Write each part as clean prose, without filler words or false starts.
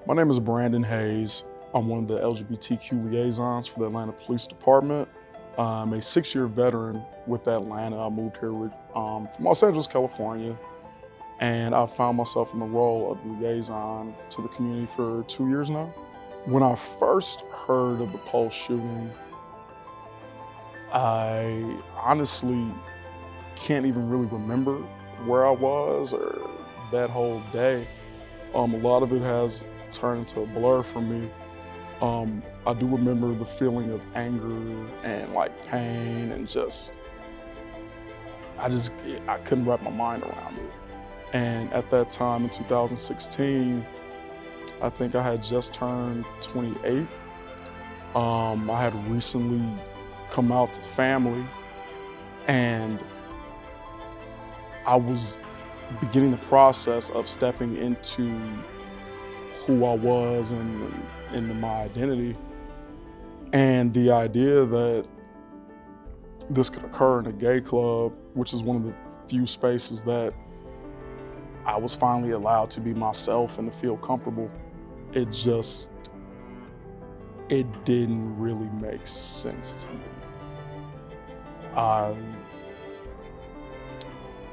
My name is Brandon Hayes. I'm one of the LGBTQ liaisons for the Atlanta Police Department. I'm a 6-year veteran with Atlanta. I moved here from Los Angeles, California, and I found myself in the role of liaison to the community for 2 years now. When I first heard of the Pulse shooting, I honestly can't even really remember where I was or that whole day. A lot of it has turned into a blur for me. I do remember the feeling of anger and pain and I couldn't wrap my mind around it. And at that time in 2016, I think I had just turned 28. I had recently come out to family, and I was beginning the process of stepping into who I was and into my identity. And the idea that this could occur in a gay club, which is one of the few spaces that I was finally allowed to be myself and to feel comfortable, it didn't really make sense to me.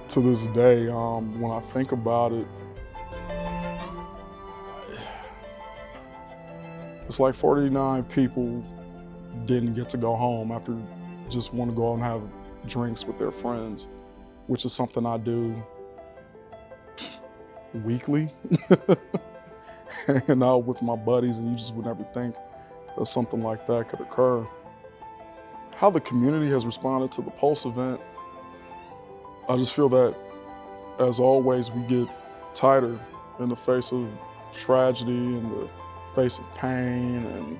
To this day, when I think about it, it's like 49 people didn't get to go home after just want to go out and have drinks with their friends, which is something I do weekly. Hanging out with my buddies, and you just would never think that something like that could occur. How the community has responded to the Pulse event, I just feel that, as always, we get tighter in the face of tragedy, in the face of pain, and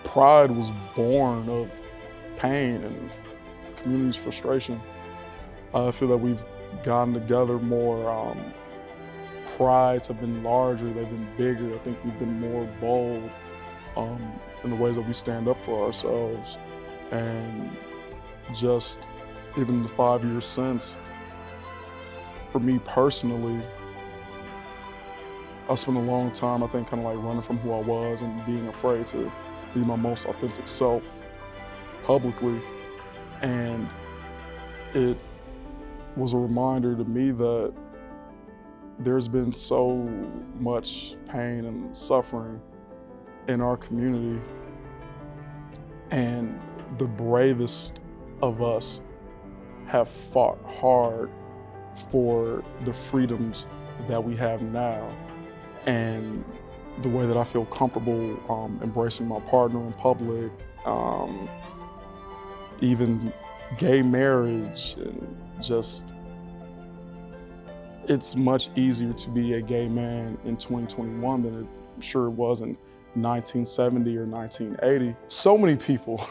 pride was born of pain and the community's frustration. I feel that we've gotten together more. Prides have been larger, they've been bigger. I think we've been more bold in the ways that we stand up for ourselves. And just even the 5 years since, for me personally, I spent a long time, I think, kind of running from who I was and being afraid to be my most authentic self publicly. And it was a reminder to me that there's been so much pain and suffering in our community, and the bravest of us have fought hard for the freedoms that we have now. And the way that I feel comfortable embracing my partner in public, even gay marriage, and it's much easier to be a gay man in 2021 than I'm sure it was in 1970 or 1980. So many people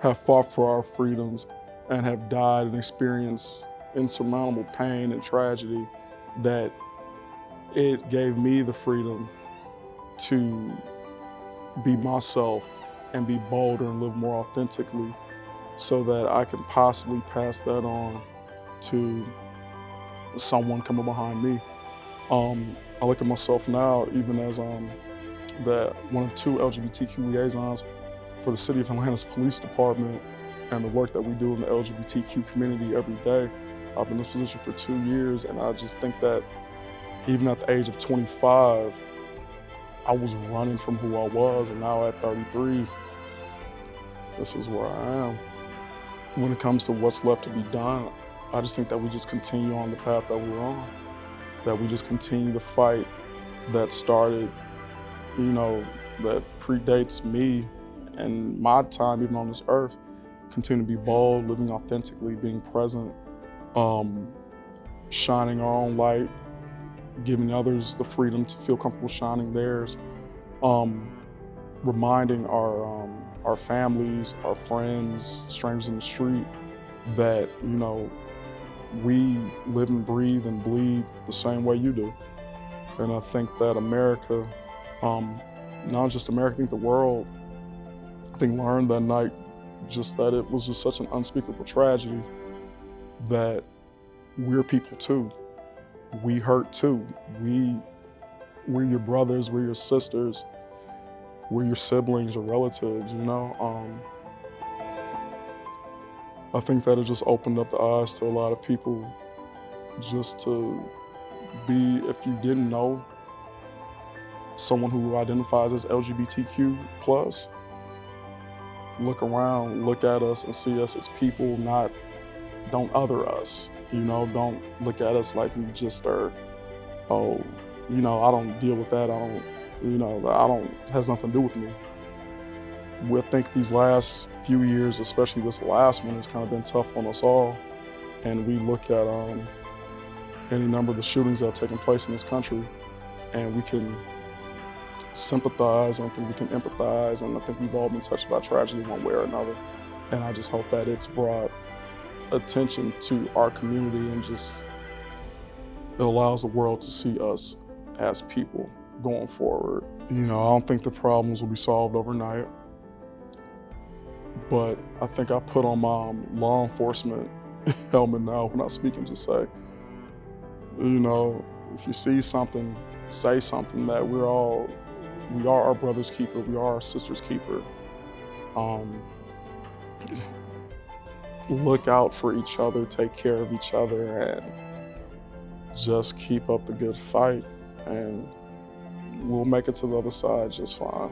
have fought for our freedoms and have died and experienced insurmountable pain and tragedy, that it gave me the freedom to be myself and be bolder and live more authentically, so that I can possibly pass that on to someone coming behind me. I look at myself now, even as one of 2 LGBTQ liaisons for the City of Atlanta's Police Department, and the work that we do in the LGBTQ community every day. I've been in this position for 2 years, and I just think that even at the age of 25, I was running from who I was, and now at 33, this is where I am. When it comes to what's left to be done, I just think that we just continue on the path that we're on, that we just continue the fight that started, that predates me and my time even on this earth. Continue to be bold, living authentically, being present, shining our own light, giving others the freedom to feel comfortable shining theirs, reminding our families, our friends, strangers in the street, that we live and breathe and bleed the same way you do. And I think that America, not just America, I think the world, learned that night just that it was just such an unspeakable tragedy, that we're people too. we hurt too. We're your brothers, we're your sisters, we're your siblings, your relatives, you know? I think that it just opened up the eyes to a lot of people just to be, if you didn't know, someone who identifies as LGBTQ plus, look around, look at us and see us as people, don't other us, you know? Don't look at us like we just are, oh, you know, I don't deal with that, has nothing to do with me. I think these last few years, especially this last one, has kind of been tough on us all. And we look at any number of the shootings that have taken place in this country, and we can sympathize, and I think we can empathize, and I think we've all been touched by tragedy one way or another. And I just hope that it's brought attention to our community and just it allows the world to see us as people going forward. You know, I don't think the problems will be solved overnight, but I think I put on my law enforcement helmet now when I speak and just say, you know, if you see something, say something, that we are our brother's keeper, we are our sister's keeper. Look out for each other, take care of each other, and just keep up the good fight, and we'll make it to the other side just fine.